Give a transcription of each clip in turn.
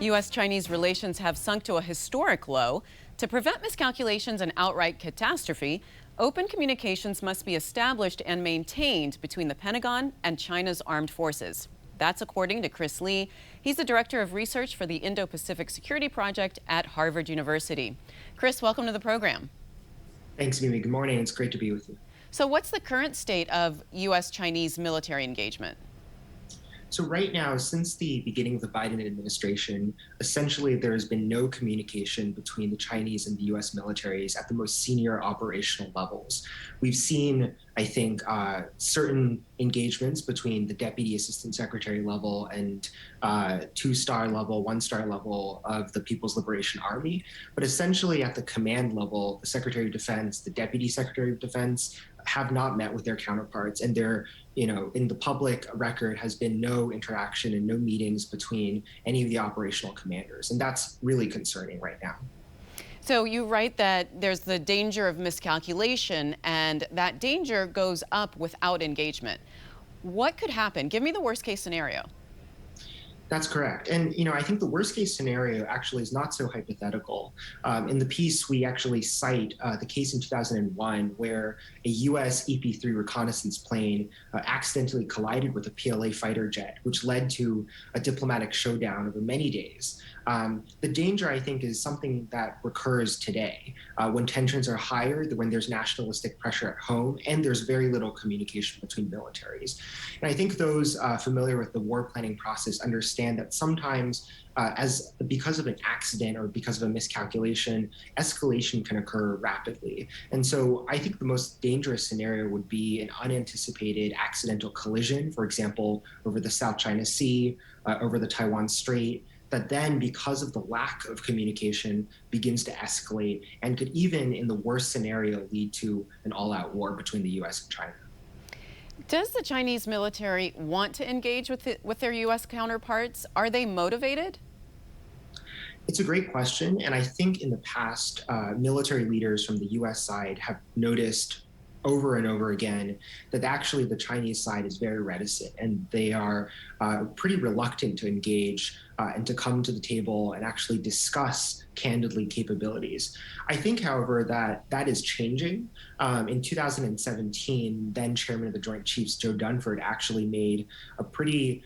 U.S.-Chinese relations have sunk to a historic low. To prevent miscalculations and outright catastrophe, open communications must be established and maintained between the Pentagon and China's armed forces. That's according to Chris Lee. He's the director of research for the Indo-Pacific Security Project at Harvard University. Chris, welcome to the program. Thanks, Mimi. Good morning. It's great to be with you. So what's the current state of U.S.-Chinese military engagement? So right now, since the beginning of the Biden administration, essentially there has been no communication between the Chinese and the U.S. militaries at the most senior operational levels. We've seen, I think, certain engagements between the Deputy Assistant Secretary level and two-star level, one-star level of the People's Liberation Army. But essentially at the command level, the Secretary of Defense, the Deputy Secretary of Defense have not met with their counterparts, and there, in the public record has been no interaction and no meetings between any of the operational commanders, and that's really concerning right now. So you write that there's the danger of miscalculation, and that danger goes up without engagement. What could happen? Give me the worst case scenario. That's correct. And, I think the worst case scenario actually is not so hypothetical. In the piece, we actually cite the case in 2001 where a US EP-3 reconnaissance plane accidentally collided with a PLA fighter jet, which led to a diplomatic showdown over many days. The danger, I think, is something that recurs today when tensions are higher, when there's nationalistic pressure at home, and there's very little communication between militaries. And I think those familiar with the war planning process understand that sometimes because of an accident or because of a miscalculation, escalation can occur rapidly. And so I think the most dangerous scenario would be an unanticipated accidental collision, for example, over the South China Sea, over the Taiwan Strait, that then, because of the lack of communication, begins to escalate and could even, in the worst scenario, lead to an all-out war between the U.S. and China. Does the Chinese military want to engage with their U.S. counterparts? Are they motivated? It's a great question, and I think in the past, military leaders from the U.S. side have noticed over and over again that actually the Chinese side is very reticent, and they are pretty reluctant to engage and to come to the table and actually discuss candidly capabilities. I think, however, that is changing. In 2017, then Chairman of the Joint Chiefs, Joe Dunford, actually made a pretty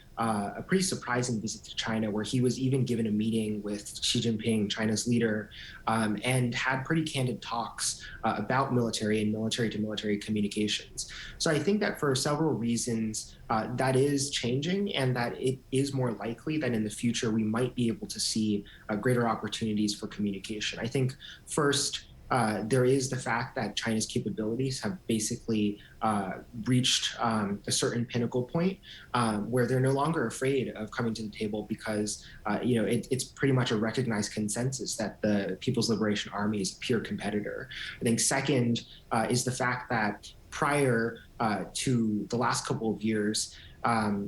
surprising visit to China, where he was even given a meeting with Xi Jinping, China's leader, and had pretty candid talks about military and military-to-military communications. So I think that for several reasons, that is changing, and that it is more likely that in the future we might be able to see greater opportunities for communication. I think first, there is the fact that China's capabilities have basically reached a certain pinnacle point where they're no longer afraid of coming to the table because, it's pretty much a recognized consensus that the People's Liberation Army is a peer competitor. I think second is the fact that prior to the last couple of years,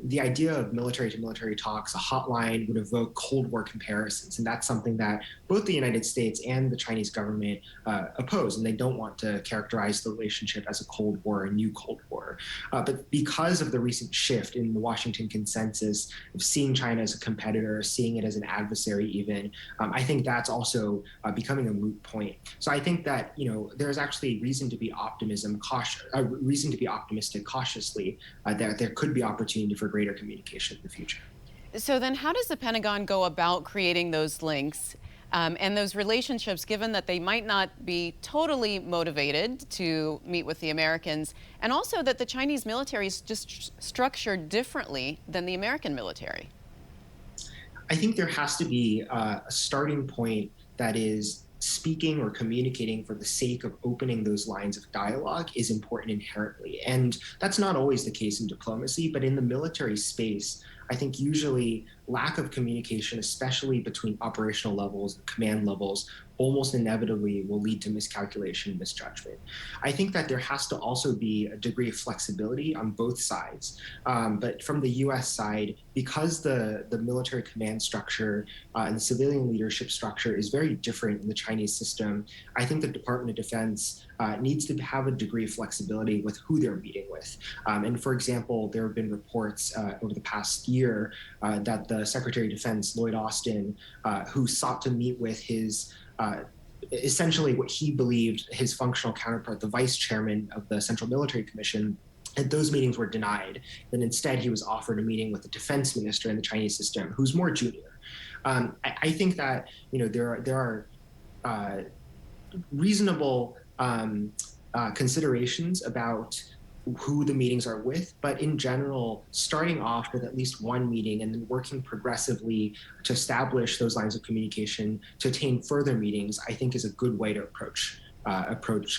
the idea of military-to-military talks, a hotline, would evoke Cold War comparisons. And that's something that both the United States and the Chinese government oppose, and they don't want to characterize the relationship as a Cold War, a new Cold War. But because of the recent shift in the Washington consensus of seeing China as a competitor, seeing it as an adversary even, I think that's also becoming a moot point. So I think that, there's actually reason to be optimistic cautiously that there could be opportunity for greater communication in the future. So then how does the Pentagon go about creating those links and those relationships, given that they might not be totally motivated to meet with the Americans, and also that the Chinese military is just structured differently than the American military? I think there has to be a starting point that is speaking or communicating for the sake of opening those lines of dialogue is important inherently. And that's not always the case in diplomacy, but in the military space, I think usually lack of communication, especially between operational levels and command levels, almost inevitably will lead to miscalculation and misjudgment. I think that there has to also be a degree of flexibility on both sides. But from the US side, because the military command structure and the civilian leadership structure is very different in the Chinese system, I think the Department of Defense needs to have a degree of flexibility with who they're meeting with. And for example, there have been reports over the past year that the Secretary of Defense, Lloyd Austin, who sought to meet with his essentially what he believed his functional counterpart, the vice chairman of the Central Military Commission, and those meetings were denied. Then instead, he was offered a meeting with the defense minister in the Chinese system, who's more junior. I think that there are reasonable considerations about who the meetings are with, but in general, starting off with at least one meeting and then working progressively to establish those lines of communication to attain further meetings, I think is a good way to approach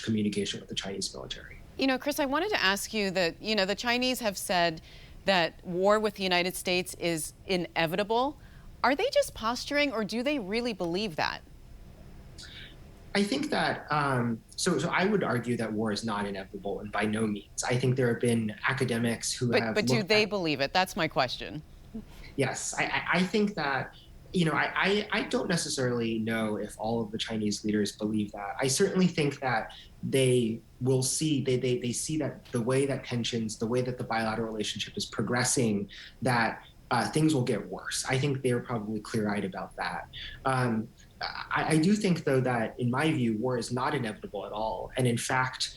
communication with the Chinese military. Chris, I wanted to ask you that, the Chinese have said that war with the United States is inevitable. Are they just posturing, or do they really believe that? I think that so I would argue that war is not inevitable, and by no means. I think there have been academics who have. But do they believe it? That's my question. Yes, I think that I don't necessarily know if all of the Chinese leaders believe that. I certainly think that they will see they see that the way that tensions, the way that the bilateral relationship is progressing, that things will get worse. I think they're probably clear-eyed about that. I do think, though, that in my view, war is not inevitable at all. And in fact,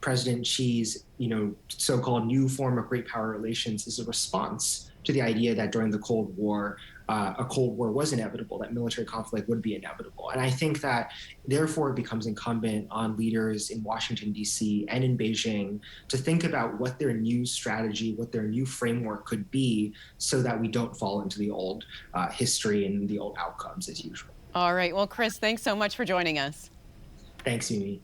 President Xi's, so-called new form of great power relations is a response to the idea that during the Cold War, a Cold War was inevitable, that military conflict would be inevitable. And I think that, therefore, it becomes incumbent on leaders in Washington, D.C. and in Beijing to think about what their new strategy, what their new framework could be, so that we don't fall into the old history and the old outcomes as usual. All right. Well, Chris, thanks so much for joining us. Thanks, Mimi.